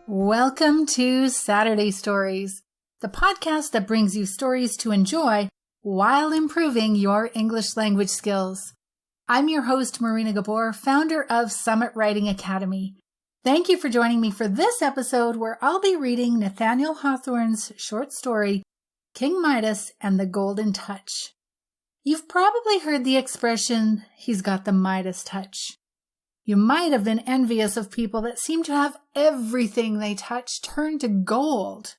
Welcome to Saturday Stories, the podcast that brings you stories to enjoy while improving your English language skills. I'm your host, Marina Gabor, founder of Summit Writing Academy. Thank you for joining me for this episode where I'll be reading Nathaniel Hawthorne's short story, King Midas and the Golden Touch. You've probably heard the expression, he's got the Midas touch. You might have been envious of people that seem to have everything they touch turn to gold.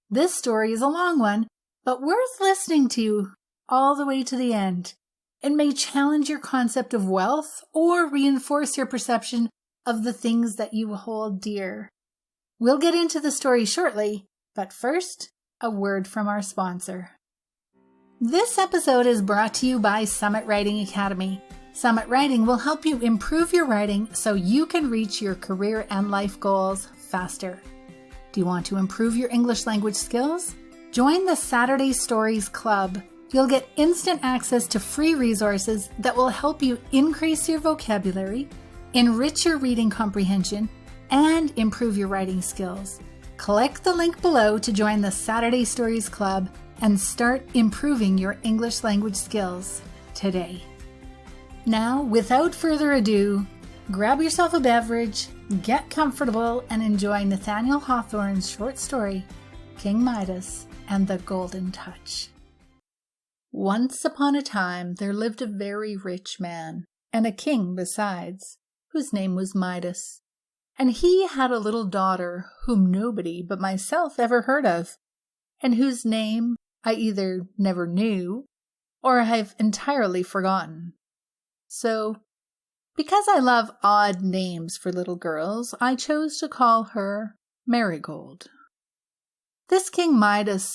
This story is a long one, but worth listening to all the way to the end. It may challenge your concept of wealth or reinforce your perception of the things that you hold dear. We'll get into the story shortly, but first, a word from our sponsor. This episode is brought to you by Summit Writing Academy. Summit Writing will help you improve your writing so you can reach your career and life goals faster. Do you want to improve your English language skills? Join the Saturday Stories Club. You'll get instant access to free resources that will help you increase your vocabulary, enrich your reading comprehension, and improve your writing skills. Click the link below to join the Saturday Stories Club and start improving your English language skills today. Now, without further ado, grab yourself a beverage, get comfortable, and enjoy Nathaniel Hawthorne's short story, King Midas and the Golden Touch. Once upon a time, there lived a very rich man, and a king besides, whose name was Midas. And he had a little daughter whom nobody but myself ever heard of, and whose name I either never knew or have entirely forgotten. So, because I love odd names for little girls, I chose to call her Marigold. This King Midas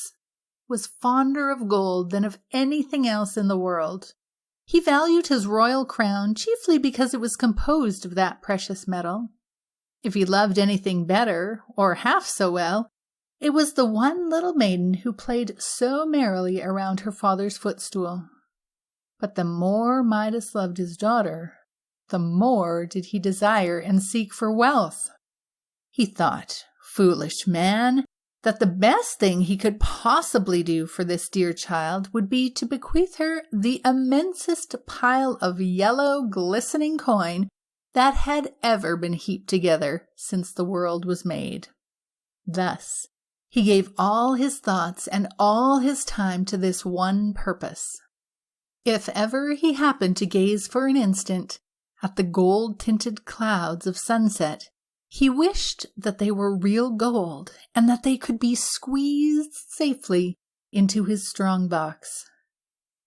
was fonder of gold than of anything else in the world. He valued his royal crown chiefly because it was composed of that precious metal. If he loved anything better, or half so well, it was the one little maiden who played so merrily around her father's footstool. But the more Midas loved his daughter, the more did he desire and seek for wealth. He thought, foolish man, that the best thing he could possibly do for this dear child would be to bequeath her the immensest pile of yellow, glistening coin that had ever been heaped together since the world was made. Thus, he gave all his thoughts and all his time to this one purpose. If ever he happened to gaze for an instant at the gold-tinted clouds of sunset, he wished that they were real gold and that they could be squeezed safely into his strong box.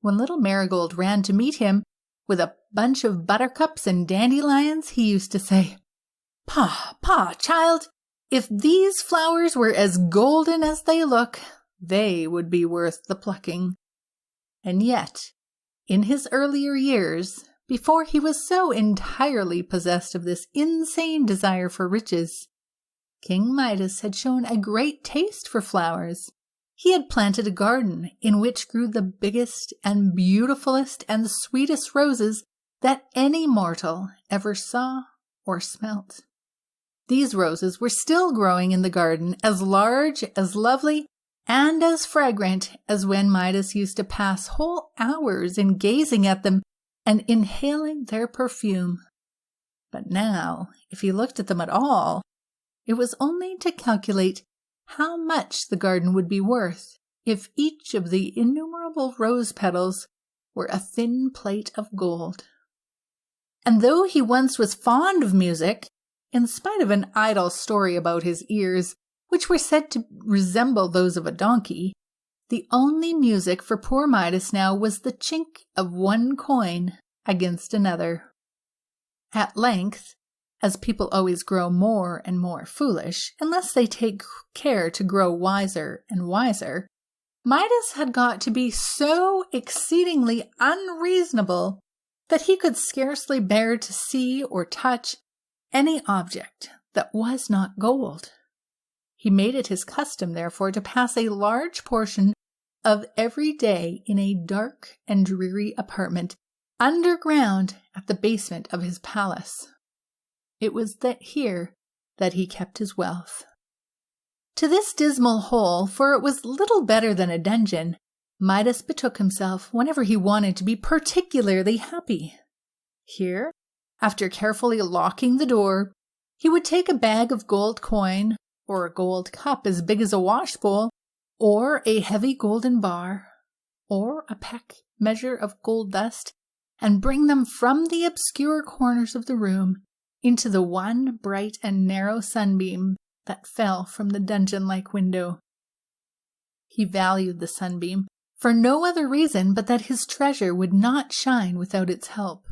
When little Marigold ran to meet him with a bunch of buttercups and dandelions, he used to say, "Pa, child, if these flowers were as golden as they look, they would be worth the plucking." And yet, in his earlier years, before he was so entirely possessed of this insane desire for riches, King Midas had shown a great taste for flowers. He had planted a garden in which grew the biggest and beautifulest and sweetest roses that any mortal ever saw or smelt. These roses were still growing in the garden, as large, as lovely, and as fragrant as when Midas used to pass whole hours in gazing at them and inhaling their perfume. But now, if he looked at them at all, it was only to calculate how much the garden would be worth if each of the innumerable rose petals were a thin plate of gold. And though he once was fond of music, in spite of an idle story about his ears, which were said to resemble those of a donkey, the only music for poor Midas now was the chink of one coin against another. At length, as people always grow more and more foolish, unless they take care to grow wiser and wiser, Midas had got to be so exceedingly unreasonable that he could scarcely bear to see or touch any object that was not gold. He made it his custom, therefore, to pass a large portion of every day in a dark and dreary apartment underground at the basement of his palace. It was here that he kept his wealth. To this dismal hole, for it was little better than a dungeon, Midas betook himself whenever he wanted to be particularly happy. Here, after carefully locking the door, he would take a bag of gold coin, or a gold cup as big as a washbowl, or a heavy golden bar, or a peck measure of gold dust, and bring them from the obscure corners of the room into the one bright and narrow sunbeam that fell from the dungeon-like window. He valued the sunbeam for no other reason but that his treasure would not shine without its help.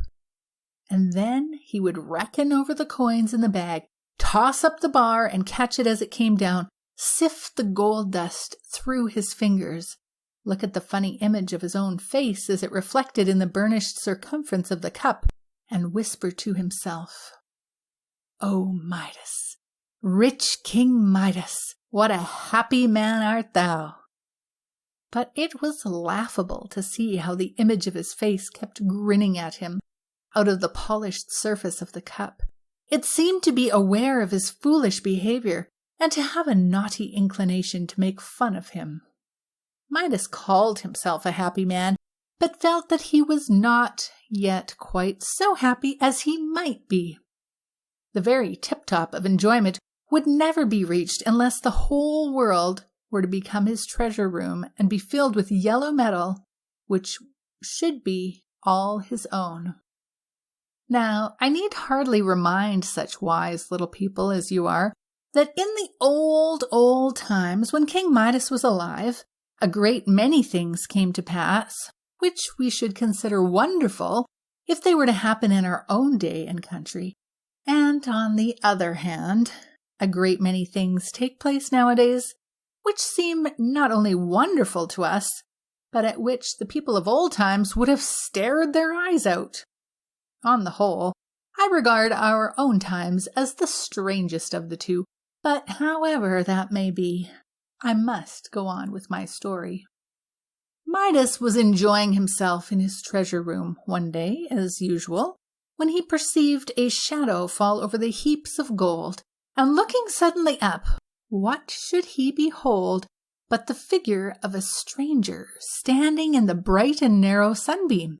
And then he would reckon over the coins in the bag, toss up the bar and catch it as it came down, sift the gold dust through his fingers, look at the funny image of his own face as it reflected in the burnished circumference of the cup, and whisper to himself, "O Midas, rich King Midas, what a happy man art thou!" But it was laughable to see how the image of his face kept grinning at him out of the polished surface of the cup. It seemed to be aware of his foolish behavior and to have a naughty inclination to make fun of him. Midas called himself a happy man, but felt that he was not yet quite so happy as he might be. The very tip-top of enjoyment would never be reached unless the whole world were to become his treasure room and be filled with yellow metal, which should be all his own. Now, I need hardly remind such wise little people as you are that in the old times when King Midas was alive, a great many things came to pass, which we should consider wonderful if they were to happen in our own day and country. And on the other hand, a great many things take place nowadays which seem not only wonderful to us, but at which the people of old times would have stared their eyes out. On the whole, I regard our own times as the strangest of the two, but however that may be, I must go on with my story. Midas was enjoying himself in his treasure room one day, as usual, when he perceived a shadow fall over the heaps of gold, and looking suddenly up, what should he behold but the figure of a stranger standing in the bright and narrow sunbeam?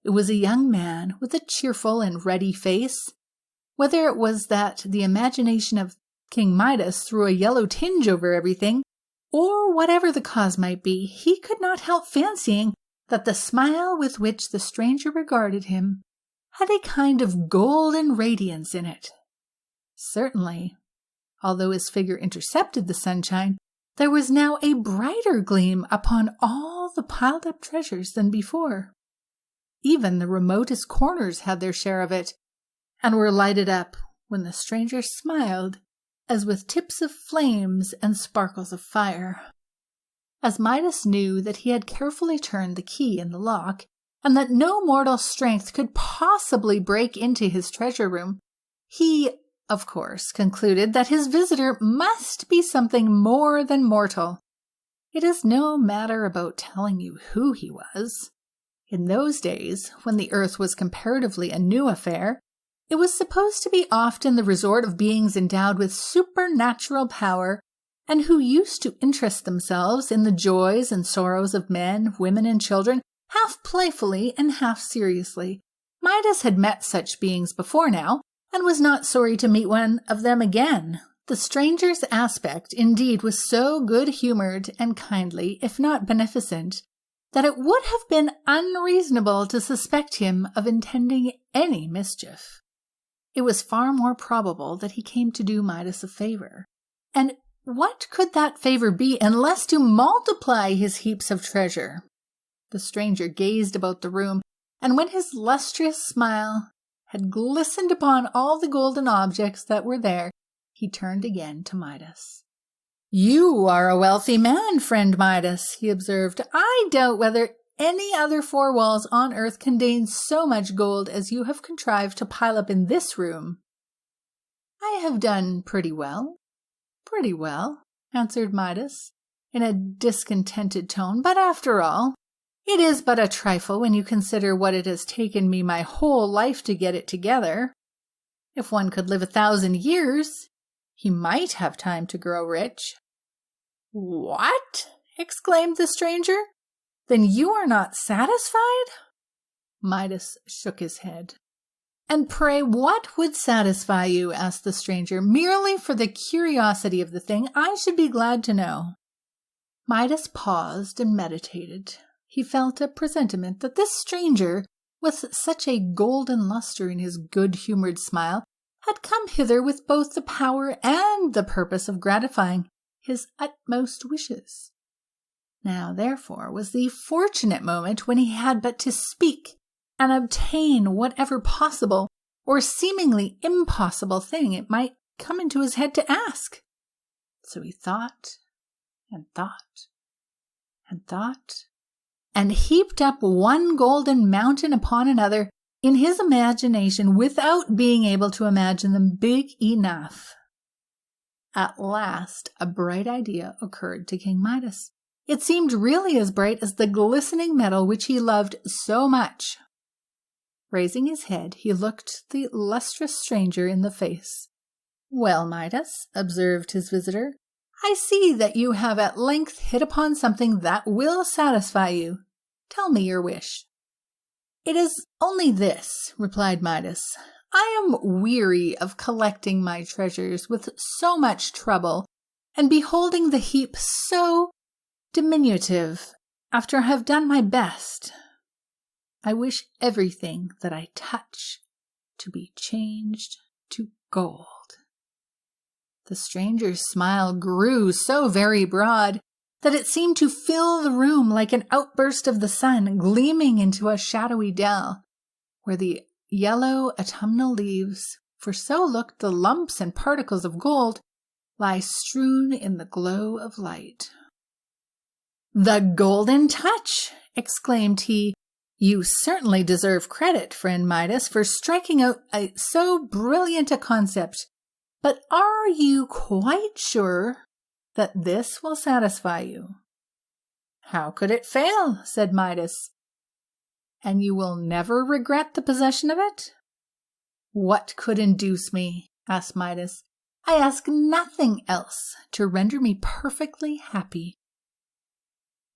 It was a young man with a cheerful and ruddy face. Whether it was that the imagination of King Midas threw a yellow tinge over everything, or whatever the cause might be, he could not help fancying that the smile with which the stranger regarded him had a kind of golden radiance in it. Certainly, although his figure intercepted the sunshine, there was now a brighter gleam upon all the piled-up treasures than before. Even the remotest corners had their share of it, and were lighted up when the stranger smiled as with tips of flames and sparkles of fire. As Midas knew that he had carefully turned the key in the lock, and that no mortal strength could possibly break into his treasure room, he, of course, concluded that his visitor must be something more than mortal. It is no matter about telling you who he was. In those days, when the earth was comparatively a new affair, it was supposed to be often the resort of beings endowed with supernatural power, and who used to interest themselves in the joys and sorrows of men, women, and children, half playfully and half seriously. Midas had met such beings before now, and was not sorry to meet one of them again. The stranger's aspect, indeed, was so good-humored and kindly, if not beneficent, that it would have been unreasonable to suspect him of intending any mischief. It was far more probable that he came to do Midas a favor. And what could that favor be unless to multiply his heaps of treasure? The stranger gazed about the room, and when his lustrous smile had glistened upon all the golden objects that were there, he turned again to Midas. "You are a wealthy man, friend Midas," he observed. "I doubt whether any other four walls on earth contain so much gold as you have contrived to pile up in this room." "I have done pretty well, answered Midas, in a discontented tone, "but after all, it is but a trifle when you consider what it has taken me my whole life to get it together. If one could live 1,000 years, he might have time to grow rich." "What?" exclaimed the stranger. "Then you are not satisfied?" Midas shook his head. "And pray, what would satisfy you?" asked the stranger. "Merely for the curiosity of the thing, I should be glad to know." Midas paused and meditated. He felt a presentiment that this stranger, with such a golden luster in his good-humored smile, had come hither with both the power and the purpose of gratifying his utmost wishes. Now, therefore, was the fortunate moment when he had but to speak and obtain whatever possible or seemingly impossible thing it might come into his head to ask. So he thought and thought and thought, and heaped up one golden mountain upon another in his imagination without being able to imagine them big enough. At last a bright idea occurred to King Midas. It seemed really as bright as the glistening metal which he loved so much. Raising his head, he looked the lustrous stranger in the face. "Well, Midas," observed his visitor, "I see that you have at length hit upon something that will satisfy you. Tell me your wish." "It is only this," replied Midas. "I am weary of collecting my treasures with so much trouble, and beholding the heap so diminutive after I have done my best. I wish everything that I touch to be changed to gold." The stranger's smile grew so very broad that it seemed to fill the room like an outburst of the sun gleaming into a shadowy dell, where the yellow autumnal leaves, for so looked the lumps and particles of gold, lie strewn in the glow of light. "The golden touch!" exclaimed he. "You certainly deserve credit, friend Midas, for striking out so brilliant a concept. But are you quite sure that this will satisfy you?" "How could it fail?" said Midas. "And you will never regret the possession of it?" "What could induce me?" asked Midas. "I ask nothing else to render me perfectly happy."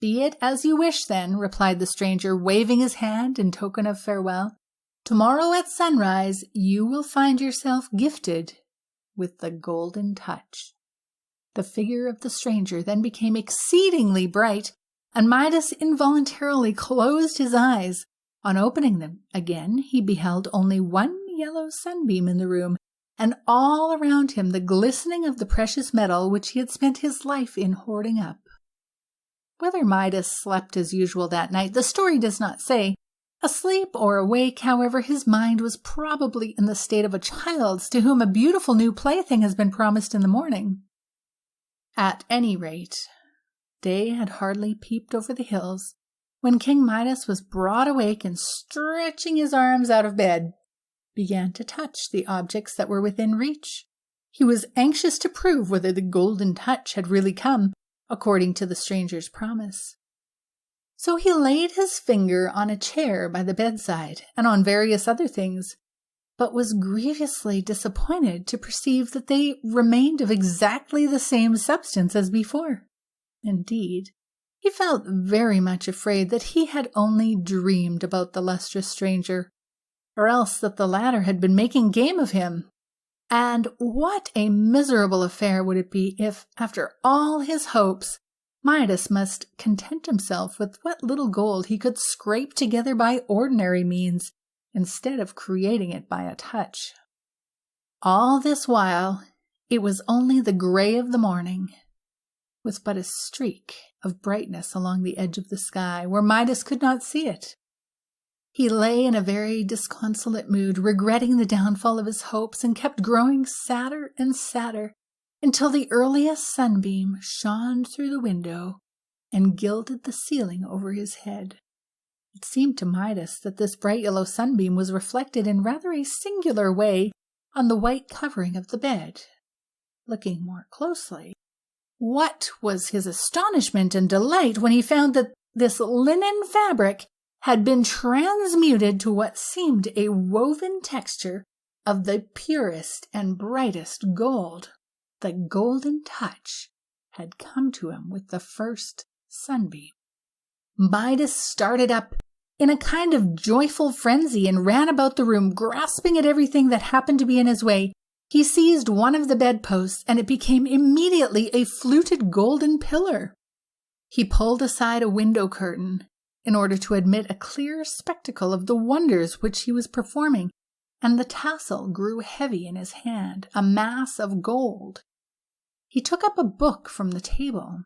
"Be it as you wish, then," replied the stranger, waving his hand in token of farewell. "Tomorrow at sunrise you will find yourself gifted with the golden touch." The figure of the stranger then became exceedingly bright, and Midas involuntarily closed his eyes. On opening them again, he beheld only one yellow sunbeam in the room, and all around him the glistening of the precious metal which he had spent his life in hoarding up. Whether Midas slept as usual that night, the story does not say. Asleep or awake, however, his mind was probably in the state of a child's to whom a beautiful new plaything has been promised in the morning. At any rate, day had hardly peeped over the hills when King Midas was broad awake and, stretching his arms out of bed, began to touch the objects that were within reach. He was anxious to prove whether the golden touch had really come, according to the stranger's promise. So he laid his finger on a chair by the bedside and on various other things, but was grievously disappointed to perceive that they remained of exactly the same substance as before. Indeed, he felt very much afraid that he had only dreamed about the lustrous stranger, or else that the latter had been making game of him. And what a miserable affair would it be if, after all his hopes, Midas must content himself with what little gold he could scrape together by ordinary means, instead of creating it by a touch. All this while, it was only the gray of the morning, with but a streak of brightness along the edge of the sky, where Midas could not see it. He lay in a very disconsolate mood, regretting the downfall of his hopes, and kept growing sadder and sadder, until the earliest sunbeam shone through the window and gilded the ceiling over his head. It seemed to Midas that this bright yellow sunbeam was reflected in rather a singular way on the white covering of the bed. Looking more closely, what was his astonishment and delight when he found that this linen fabric had been transmuted to what seemed a woven texture of the purest and brightest gold. The golden touch had come to him with the first sunbeam. Midas started up in a kind of joyful frenzy and ran about the room, grasping at everything that happened to be in his way. He seized one of the bedposts, and it became immediately a fluted golden pillar. He pulled aside a window curtain in order to admit a clear spectacle of the wonders which he was performing, and the tassel grew heavy in his hand, a mass of gold. He took up a book from the table.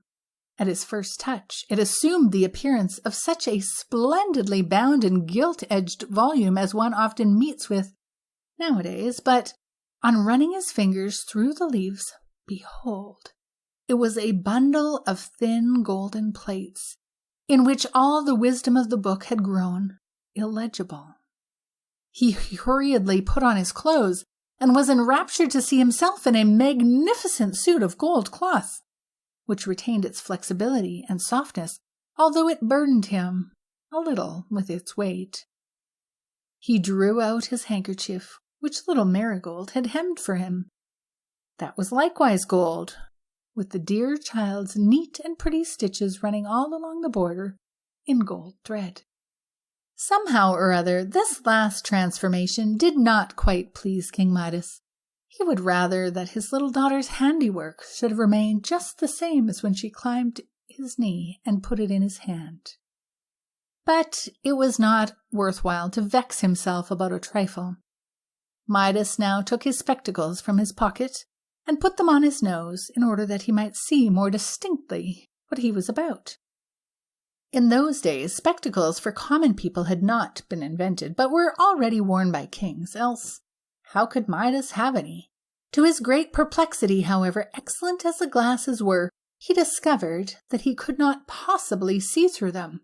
At his first touch, it assumed the appearance of such a splendidly bound and gilt-edged volume as one often meets with nowadays, but on running his fingers through the leaves, behold, it was a bundle of thin golden plates, in which all the wisdom of the book had grown illegible. He hurriedly put on his clothes, and was enraptured to see himself in a magnificent suit of gold cloth, which retained its flexibility and softness, although it burdened him a little with its weight. He drew out his handkerchief, which little Marigold had hemmed for him. That was likewise gold, with the dear child's neat and pretty stitches running all along the border in gold thread. Somehow or other, this last transformation did not quite please King Midas. He would rather that his little daughter's handiwork should have remained just the same as when she climbed his knee and put it in his hand. But it was not worthwhile to vex himself about a trifle. Midas now took his spectacles from his pocket and put them on his nose in order that he might see more distinctly what he was about. In those days, spectacles for common people had not been invented, but were already worn by kings, else how could Midas have any? To his great perplexity, however, excellent as the glasses were, he discovered that he could not possibly see through them.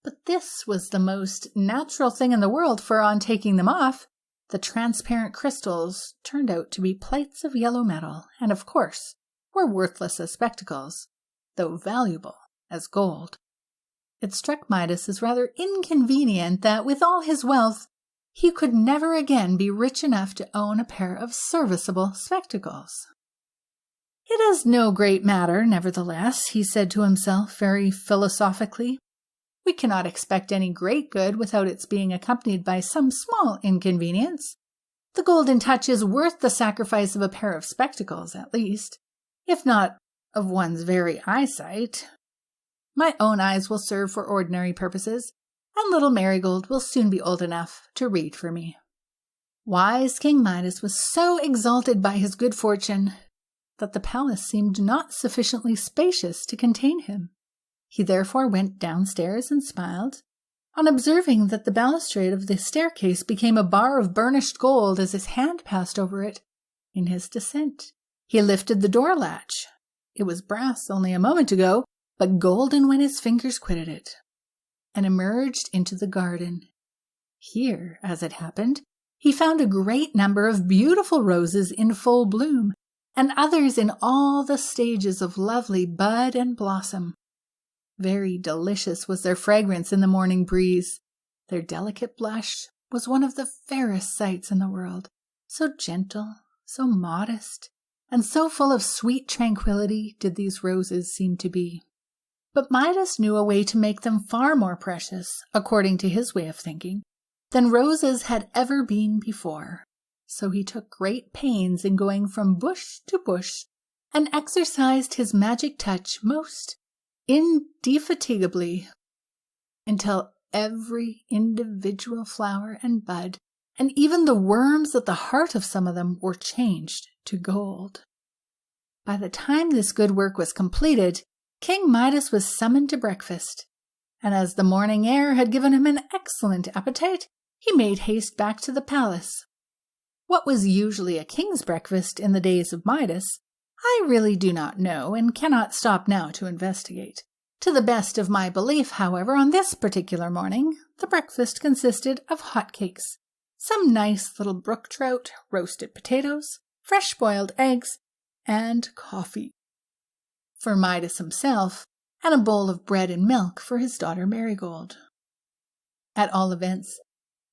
But this was the most natural thing in the world, for on taking them off, the transparent crystals turned out to be plates of yellow metal, and of course were worthless as spectacles, though valuable as gold. It struck Midas as rather inconvenient that, with all his wealth, he could never again be rich enough to own a pair of serviceable spectacles. "It is no great matter, nevertheless," he said to himself very philosophically. "We cannot expect any great good without its being accompanied by some small inconvenience. The golden touch is worth the sacrifice of a pair of spectacles, at least, if not of one's very eyesight. My own eyes will serve for ordinary purposes, and little Marigold will soon be old enough to read for me." Wise King Midas was so exalted by his good fortune that the palace seemed not sufficiently spacious to contain him. He therefore went downstairs and smiled on observing that the balustrade of the staircase became a bar of burnished gold as his hand passed over it in his descent. He lifted the door latch. It was brass only a moment ago, but golden when his fingers quitted it, and emerged into the garden. Here, as it happened, he found a great number of beautiful roses in full bloom, and others in all the stages of lovely bud and blossom. Very delicious was their fragrance in the morning breeze. Their delicate blush was one of the fairest sights in the world, so gentle, so modest, and so full of sweet tranquillity did these roses seem to be. But Midas knew a way to make them far more precious, according to his way of thinking, than roses had ever been before. So he took great pains in going from bush to bush, and exercised his magic touch most indefatigably, until every individual flower and bud, and even the worms at the heart of some of them, were changed to gold. By the time this good work was completed, King Midas was summoned to breakfast, and as the morning air had given him an excellent appetite, he made haste back to the palace. What was usually a king's breakfast in the days of Midas, I really do not know, and cannot stop now to investigate. To the best of my belief, however, on this particular morning, the breakfast consisted of hot cakes, some nice little brook trout, roasted potatoes, fresh boiled eggs, and coffee for Midas himself, and a bowl of bread and milk for his daughter Marigold. At all events,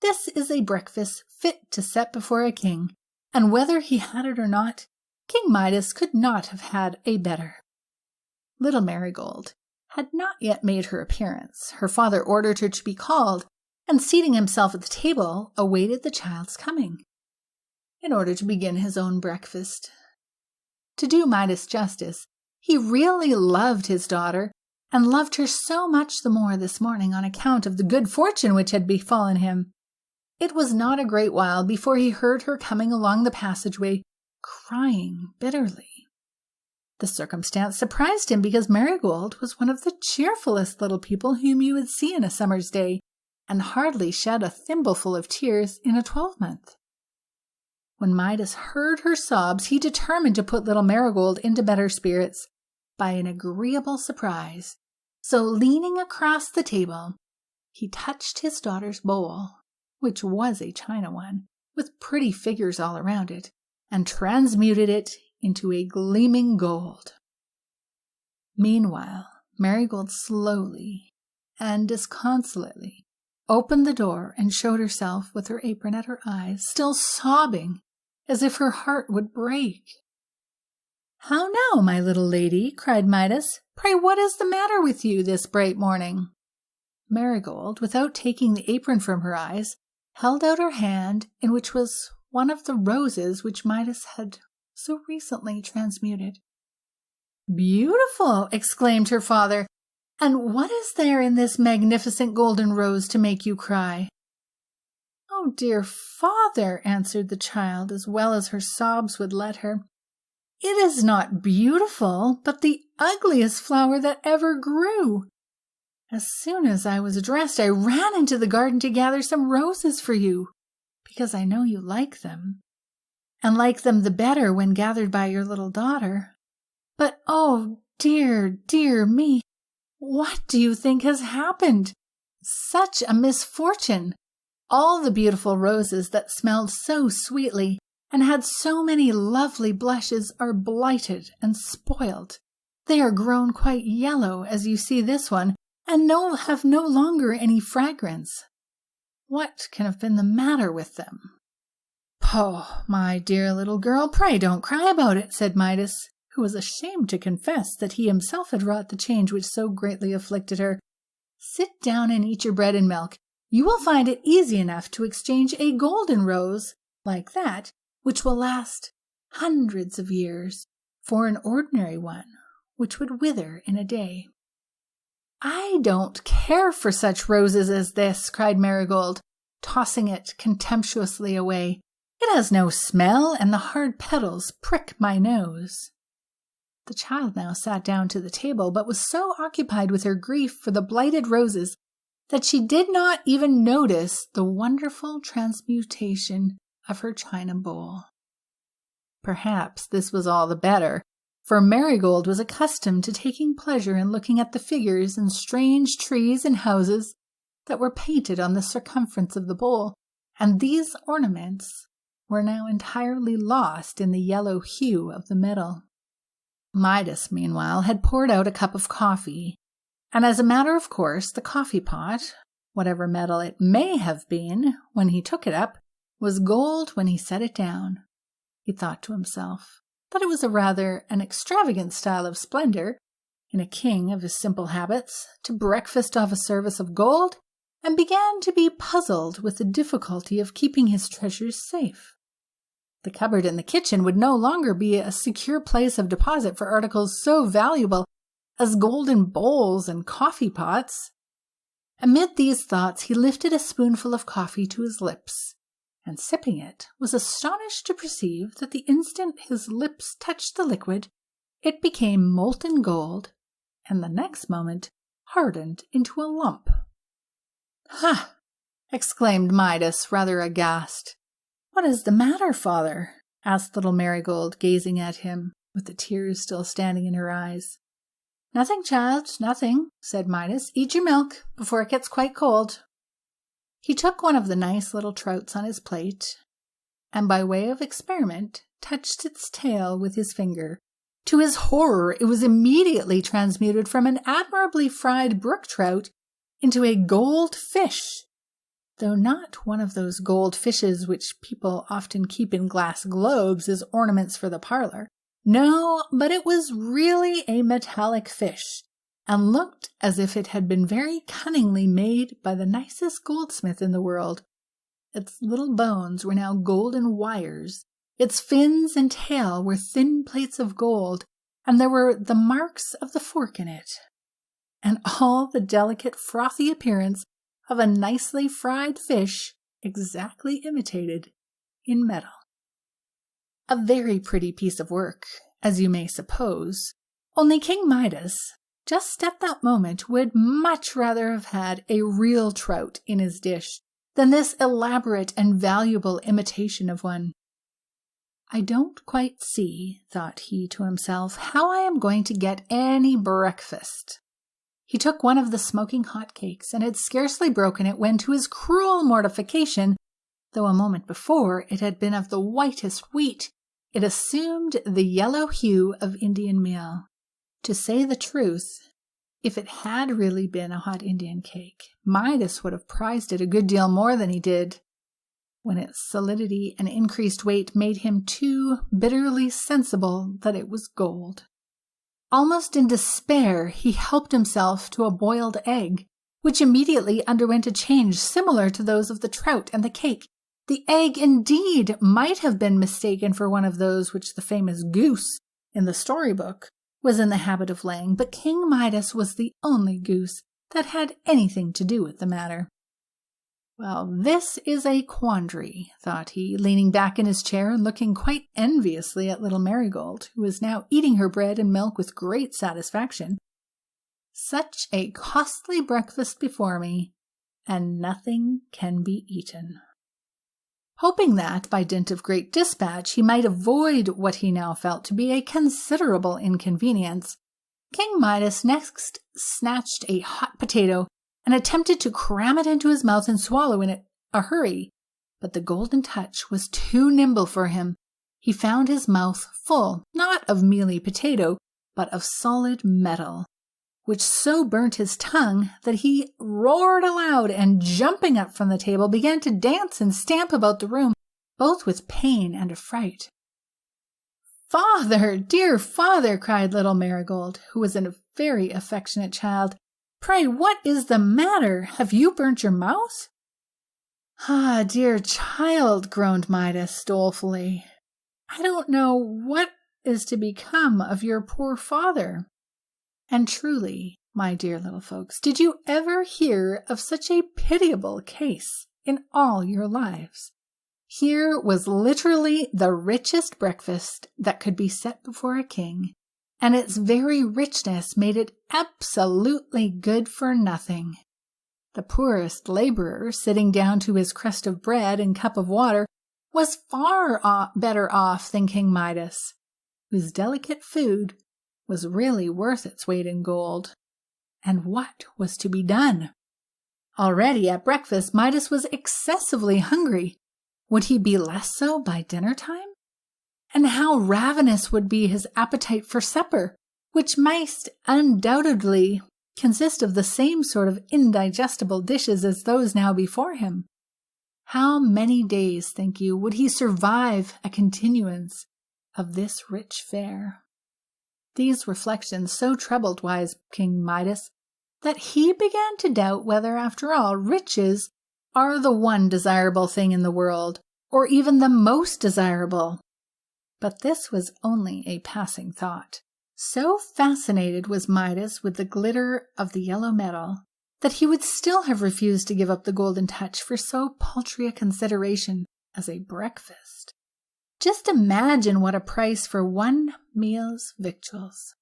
this is a breakfast fit to set before a king, and whether he had it or not, King Midas could not have had a better. Little Marigold had not yet made her appearance. Her father ordered her to be called, and seating himself at the table, awaited the child's coming, in order to begin his own breakfast. To do Midas justice, he really loved his daughter, and loved her so much the more this morning on account of the good fortune which had befallen him. It was not a great while before he heard her coming along the passageway, crying bitterly. The circumstance surprised him because Marigold was one of the cheerfulest little people whom you would see in a summer's day, and hardly shed a thimbleful of tears in a 12-month. When Midas heard her sobs, he determined to put little Marigold into better spirits by an agreeable surprise. So, leaning across the table, he touched his daughter's bowl, which was a china one, with pretty figures all around it, and transmuted it into a gleaming gold. Meanwhile, Marigold slowly and disconsolately opened the door and showed herself with her apron at her eyes, still sobbing as if her heart would break. "How now, my little lady?" cried Midas. "Pray, what is the matter with you this bright morning?" Marigold, without taking the apron from her eyes, held out her hand, in which was one of the roses which Midas had so recently transmuted. "Beautiful!" exclaimed her father. "And what is there in this magnificent golden rose to make you cry?" "Oh, dear father," answered the child, as well as her sobs would let her, "it is not beautiful, but the ugliest flower that ever grew. As soon as I was dressed, I ran into the garden to gather some roses for you, because I know you like them, and like them the better when gathered by your little daughter. But oh, dear, dear me, what do you think has happened? Such a misfortune! All the beautiful roses that smelled so sweetly and had so many lovely blushes are blighted and spoiled. They are grown quite yellow, as you see this one, and have no longer any fragrance. What can have been the matter with them?" "Oh, my dear little girl, pray don't cry about it," said Midas, who was ashamed to confess that he himself had wrought the change which so greatly afflicted her. "Sit down and eat your bread and milk. You will find it easy enough to exchange a golden rose, like that, which will last hundreds of years, for an ordinary one, which would wither in a day." "I don't care for such roses as this," cried Marigold, tossing it contemptuously away. "It has no smell, and the hard petals prick my nose." The child now sat down to the table, but was so occupied with her grief for the blighted roses that she did not even notice the wonderful transmutation of her china bowl. Perhaps this was all the better, for Marigold was accustomed to taking pleasure in looking at the figures and strange trees and houses that were painted on the circumference of the bowl, and these ornaments were now entirely lost in the yellow hue of the metal. Midas, meanwhile, had poured out a cup of coffee, and as a matter of course, the coffee pot, whatever metal it may have been when he took it up, was gold when he set it down. He thought to himself that it was rather an extravagant style of splendor in a king of his simple habits to breakfast off a service of gold, and began to be puzzled with the difficulty of keeping his treasures safe. The cupboard in the kitchen would no longer be a secure place of deposit for articles so valuable as golden bowls and coffee pots. Amid these thoughts, he lifted a spoonful of coffee to his lips, and sipping it, was astonished to perceive that the instant his lips touched the liquid, it became molten gold, and the next moment hardened into a lump. "Ha!" exclaimed Midas, rather aghast. "What is the matter, father?" asked little Marigold, gazing at him, with the tears still standing in her eyes. "Nothing, child, nothing," said Midas. "Eat your milk before it gets quite cold." He took one of the nice little trouts on his plate, and by way of experiment touched its tail with his finger. To his horror, it was immediately transmuted from an admirably fried brook trout into a gold fish, though not one of those gold fishes which people often keep in glass globes as ornaments for the parlor, No, but it was really a metallic fish, and looked as if it had been very cunningly made by the nicest goldsmith in the world. Its little bones were now golden wires, its fins and tail were thin plates of gold, and there were the marks of the fork in it, and all the delicate frothy appearance of a nicely fried fish exactly imitated in metal. A very pretty piece of work, as you may suppose, only King Midas, just at that moment, would much rather have had a real trout in his dish than this elaborate and valuable imitation of one. I don't quite see, thought he to himself, how I am going to get any breakfast. He took one of the smoking hot cakes and had scarcely broken it when, to his cruel mortification, though a moment before it had been of the whitest wheat, it assumed the yellow hue of Indian meal. To say the truth, if it had really been a hot Indian cake, Midas would have prized it a good deal more than he did, when its solidity and increased weight made him too bitterly sensible that it was gold. Almost in despair, he helped himself to a boiled egg, which immediately underwent a change similar to those of the trout and the cake. The egg, indeed, might have been mistaken for one of those which the famous goose in the storybook was in the habit of laying, but King Midas was the only goose that had anything to do with the matter. Well, this is a quandary, thought he, leaning back in his chair and looking quite enviously at little Marigold, who was now eating her bread and milk with great satisfaction. Such a costly breakfast before me, and nothing can be eaten. Hoping that, by dint of great dispatch, he might avoid what he now felt to be a considerable inconvenience, King Midas next snatched a hot potato and attempted to cram it into his mouth and swallow in a hurry. But the Golden Touch was too nimble for him. He found his mouth full, not of mealy potato, but of solid metal, which so burnt his tongue that he roared aloud and, jumping up from the table, began to dance and stamp about the room, both with pain and affright. "Father, dear father," cried little Marigold, who was a very affectionate child, "pray what is the matter? Have you burnt your mouth?" "Ah, dear child," groaned Midas dolefully, "I don't know what is to become of your poor father." And truly, my dear little folks, did you ever hear of such a pitiable case in all your lives? Here was literally the richest breakfast that could be set before a king, and its very richness made it absolutely good for nothing. The poorest laborer, sitting down to his crust of bread and cup of water, was far better off than King Midas, whose delicate food was really worth its weight in gold. And what was to be done? Already at breakfast, Midas was excessively hungry. Would he be less so by dinner time? And how ravenous would be his appetite for supper, which must undoubtedly consist of the same sort of indigestible dishes as those now before him? How many days, think you, would he survive a continuance of this rich fare? These reflections so troubled wise King Midas that he began to doubt whether, after all, riches are the one desirable thing in the world, or even the most desirable. But this was only a passing thought. So fascinated was Midas with the glitter of the yellow metal that he would still have refused to give up the Golden Touch for so paltry a consideration as a breakfast. Just imagine what a price for one meal's victuals.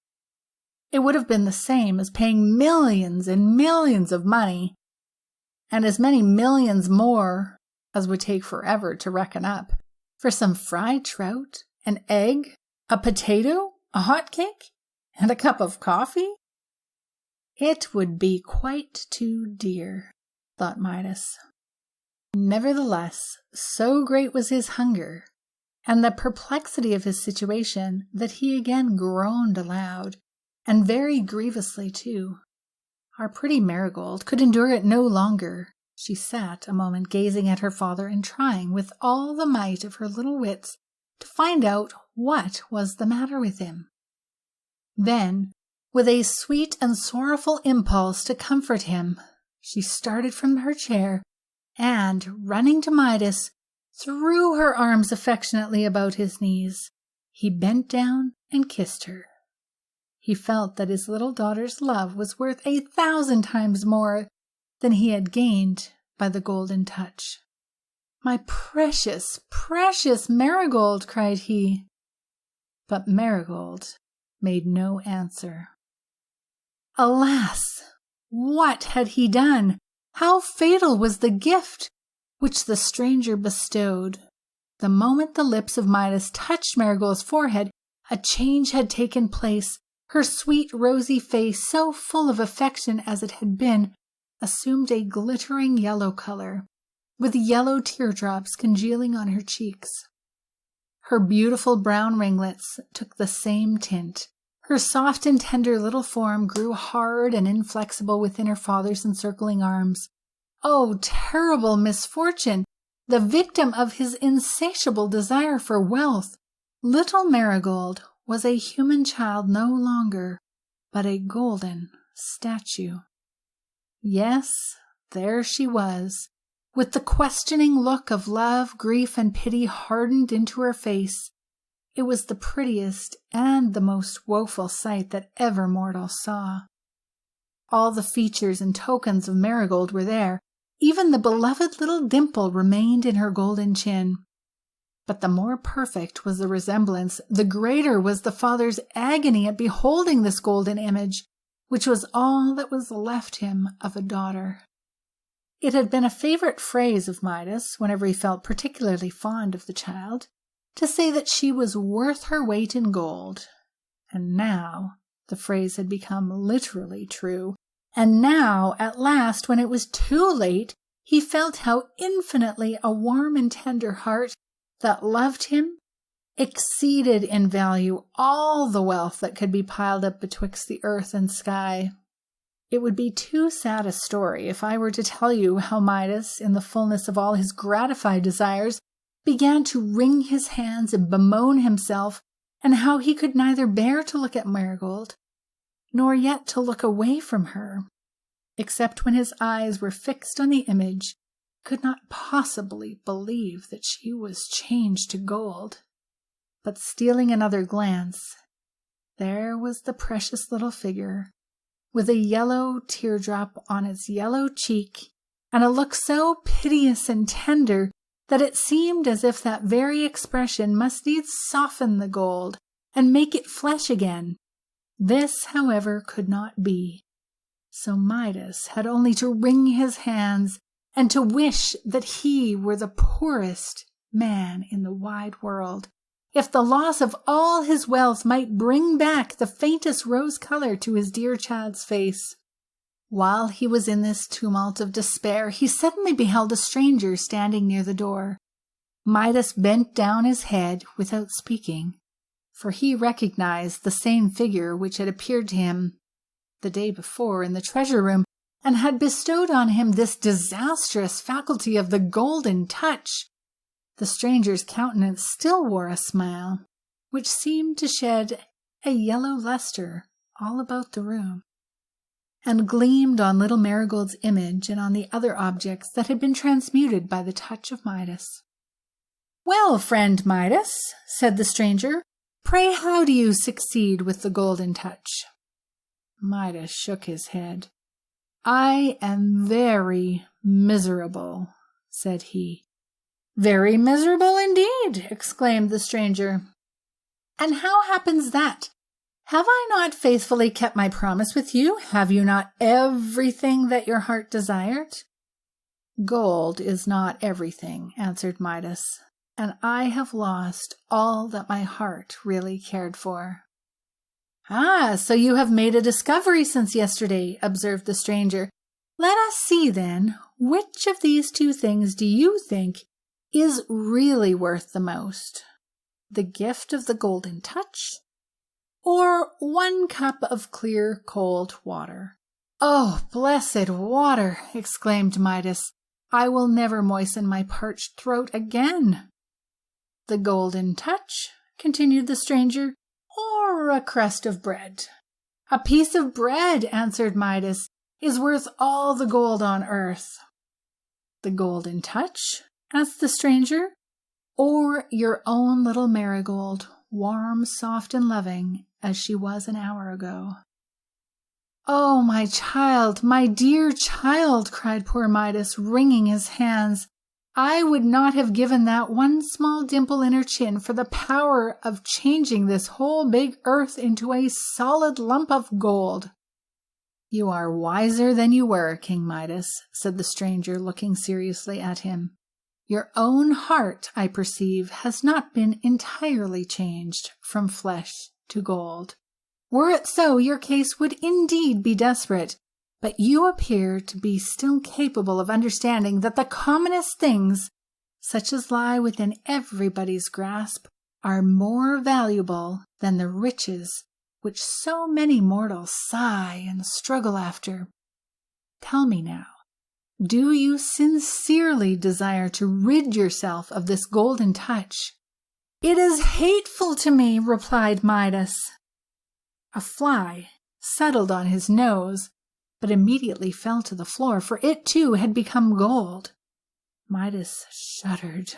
It would have been the same as paying millions and millions of money, and as many millions more as would take forever to reckon up, for some fried trout, an egg, a potato, a hot cake, and a cup of coffee. It would be quite too dear, thought Midas. Nevertheless, so great was his hunger and the perplexity of his situation that he again groaned aloud, and very grievously too. Our pretty Marigold could endure it no longer. She sat a moment gazing at her father and trying with all the might of her little wits to find out what was the matter with him. Then, with a sweet and sorrowful impulse to comfort him, she started from her chair and, running to Midas, threw her arms affectionately about his knees. He bent down and kissed her. He felt that his little daughter's love was worth 1,000 times more than he had gained by the golden touch. "My precious, precious Marigold!" cried he. But Marigold made no answer. Alas! What had he done? How fatal was the gift which the stranger bestowed! The moment the lips of Midas touched Marigold's forehead, a change had taken place. Her sweet, rosy face, so full of affection as it had been, assumed a glittering yellow color, with yellow teardrops congealing on her cheeks. Her beautiful brown ringlets took the same tint. Her soft and tender little form grew hard and inflexible within her father's encircling arms. Oh, terrible misfortune! The victim of his insatiable desire for wealth, little Marigold was a human child no longer, but a golden statue. Yes, there she was, with the questioning look of love, grief, and pity hardened into her face. It was the prettiest and the most woeful sight that ever mortal saw. All the features and tokens of Marigold were there. Even the beloved little dimple remained in her golden chin. But the more perfect was the resemblance, the greater was the father's agony at beholding this golden image, which was all that was left him of a daughter. It had been a favorite phrase of Midas, whenever he felt particularly fond of the child, to say that she was worth her weight in gold. And now the phrase had become literally true. And now, at last, when it was too late, he felt how infinitely a warm and tender heart that loved him exceeded in value all the wealth that could be piled up betwixt the earth and sky. It would be too sad a story if I were to tell you how Midas, in the fullness of all his gratified desires, began to wring his hands and bemoan himself, and how he could neither bear to look at Marigold, nor yet to look away from her, except when his eyes were fixed on the image, could not possibly believe that she was changed to gold. But stealing another glance, there was the precious little figure, with a yellow teardrop on its yellow cheek, and a look so piteous and tender that it seemed as if that very expression must needs soften the gold and make it flesh again. This, however, could not be. So Midas had only to wring his hands and to wish that he were the poorest man in the wide world, if the loss of all his wealth might bring back the faintest rose color to his dear child's face. While he was in this tumult of despair, he suddenly beheld a stranger standing near the door. Midas bent down his head without speaking, for he recognized the same figure which had appeared to him the day before in the treasure room, and had bestowed on him this disastrous faculty of the golden touch. The stranger's countenance still wore a smile, which seemed to shed a yellow luster all about the room, and gleamed on little Marigold's image and on the other objects that had been transmuted by the touch of Midas. "Well, friend Midas," said the stranger, "pray how do you succeed with the golden touch?" Midas shook his head. "I am very miserable," said he. "Very miserable indeed," exclaimed the stranger. "And how happens that? Have I not faithfully kept my promise with you? Have you not everything that your heart desired?" "Gold is not everything," answered Midas, "and I have lost all that my heart really cared for." "Ah, so you have made a discovery since yesterday," observed the stranger. "Let us see, then, which of these two things do you think is really worth the most? The gift of the golden touch, or 1 cup of clear, cold water?" "Oh, blessed water!" exclaimed Midas. "I will never moisten my parched throat again." "The golden touch," continued the stranger, "or a crust of bread?" "A piece of bread," answered Midas, "is worth all the gold on earth." "The Golden Touch?" asked the stranger. "Or your own little marigold, warm, soft, and loving, as she was an hour ago?" "Oh, my child, my dear child," cried poor Midas, wringing his hands. "I would not have given that one small dimple in her chin for the power of changing this whole big earth into a solid lump of gold." "You are wiser than you were, King Midas," said the stranger, looking seriously at him. "Your own heart, I perceive, has not been entirely changed from flesh to gold. Were it so, your case would indeed be desperate, but you appear to be still capable of understanding that the commonest things, such as lie within everybody's grasp, are more valuable than the riches which so many mortals sigh and struggle after. Tell me now, do you sincerely desire to rid yourself of this Golden Touch?" "It is hateful to me," replied Midas. A fly settled on his nose, but immediately fell to the floor, for it too had become gold. Midas shuddered.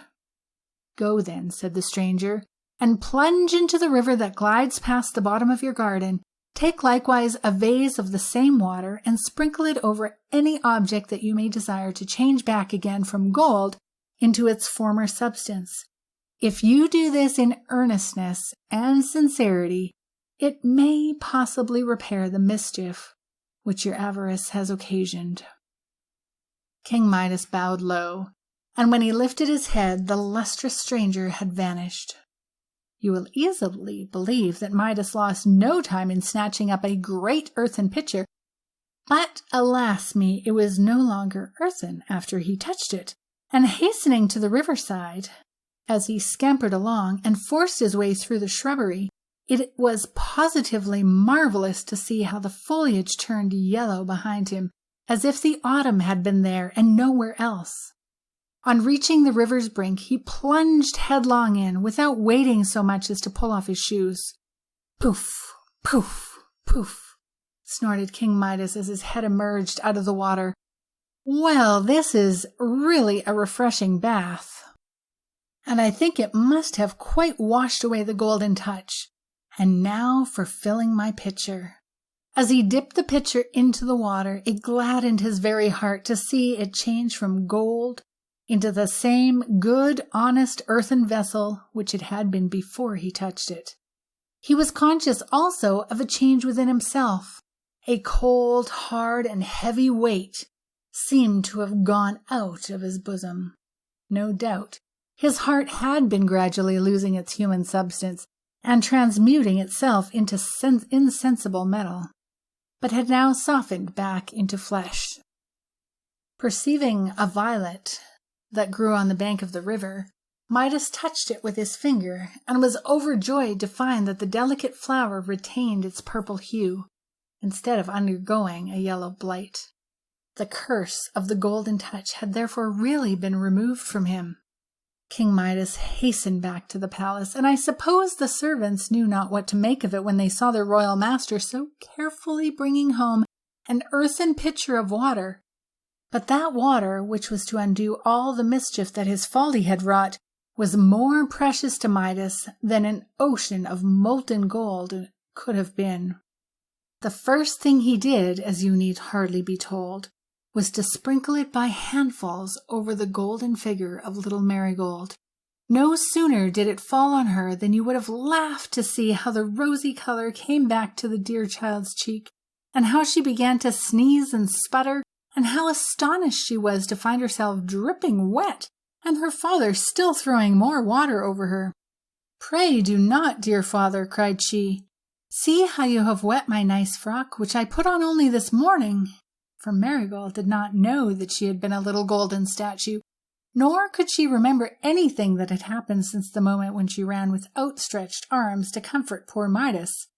"Go then," said the stranger, "and plunge into the river that glides past the bottom of your garden. Take likewise a vase of the same water, and sprinkle it over any object that you may desire to change back again from gold into its former substance. If you do this in earnestness and sincerity, it may possibly repair the mischief which your avarice has occasioned." King Midas bowed low, and when he lifted his head, the lustrous stranger had vanished. You will easily believe that Midas lost no time in snatching up a great earthen pitcher, but alas me, it was no longer earthen after he touched it, and hastening to the riverside, as he scampered along and forced his way through the shrubbery, it was positively marvelous to see how the foliage turned yellow behind him, as if the autumn had been there and nowhere else. On reaching the river's brink, he plunged headlong in, without waiting so much as to pull off his shoes. "Poof, poof, poof," snorted King Midas as his head emerged out of the water. "Well, this is really a refreshing bath, and I think it must have quite washed away the Golden Touch. And now for filling my pitcher." As he dipped the pitcher into the water, it gladdened his very heart to see it change from gold into the same good, honest earthen vessel which it had been before he touched it. He was conscious also of a change within himself. A cold, hard, and heavy weight seemed to have gone out of his bosom. No doubt, his heart had been gradually losing its human substance and transmuting itself into insensible metal, but had now softened back into flesh. Perceiving a violet that grew on the bank of the river, Midas touched it with his finger, and was overjoyed to find that the delicate flower retained its purple hue, instead of undergoing a yellow blight. The curse of the Golden Touch had therefore really been removed from him. King Midas hastened back to the palace, and I suppose the servants knew not what to make of it when they saw their royal master so carefully bringing home an earthen pitcher of water. But that water, which was to undo all the mischief that his folly had wrought, was more precious to Midas than an ocean of molten gold could have been. The first thing he did, as you need hardly be told, was to sprinkle it by handfuls over the golden figure of little Marigold. No sooner did it fall on her than you would have laughed to see how the rosy color came back to the dear child's cheek, and how she began to sneeze and sputter, and how astonished she was to find herself dripping wet, and her father still throwing more water over her. "Pray do not, dear father," cried she. "See how you have wet my nice frock, which I put on only this morning." For Marigold did not know that she had been a little golden statue, nor could she remember anything that had happened since the moment when she ran with outstretched arms to comfort poor Midas.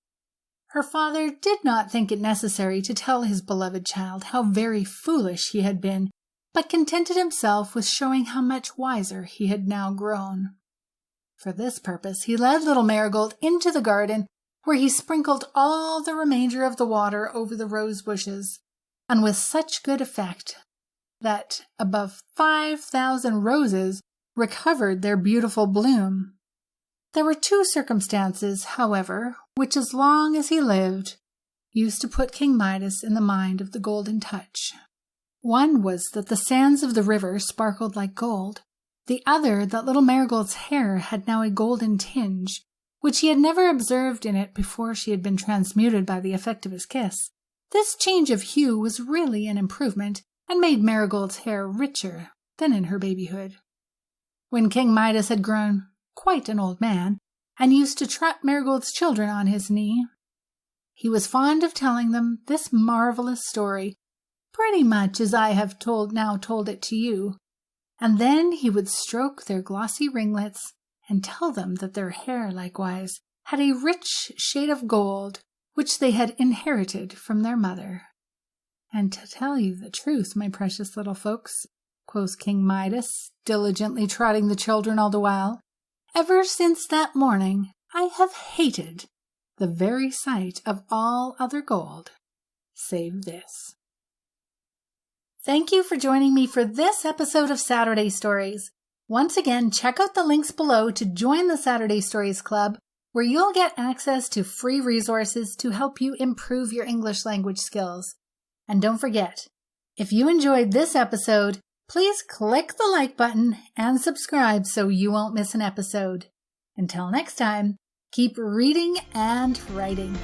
Her father did not think it necessary to tell his beloved child how very foolish he had been, but contented himself with showing how much wiser he had now grown. For this purpose, he led little Marigold into the garden, where he sprinkled all the remainder of the water over the rose bushes, and with such good effect that above 5,000 roses recovered their beautiful bloom. There were two circumstances, however, which, as long as he lived, used to put King Midas in the mind of the Golden Touch. One was that the sands of the river sparkled like gold, the other that little Marigold's hair had now a golden tinge, which he had never observed in it before she had been transmuted by the effect of his kiss. This change of hue was really an improvement, and made Marigold's hair richer than in her babyhood. When King Midas had grown quite an old man, and used to trot Marigold's children on his knee, he was fond of telling them this marvelous story, pretty much as I have now told it to you, and then he would stroke their glossy ringlets and tell them that their hair likewise had a rich shade of gold, which they had inherited from their mother. "And to tell you the truth, my precious little folks," quoth King Midas, diligently trotting the children all the while, "ever since that morning I have hated the very sight of all other gold, save this." Thank you for joining me for this episode of Saturday Stories. Once again, check out the links below to join the Saturday Stories Club, where you'll get access to free resources to help you improve your English language skills. And don't forget, if you enjoyed this episode, please click the like button and subscribe so you won't miss an episode. Until next time, keep reading and writing.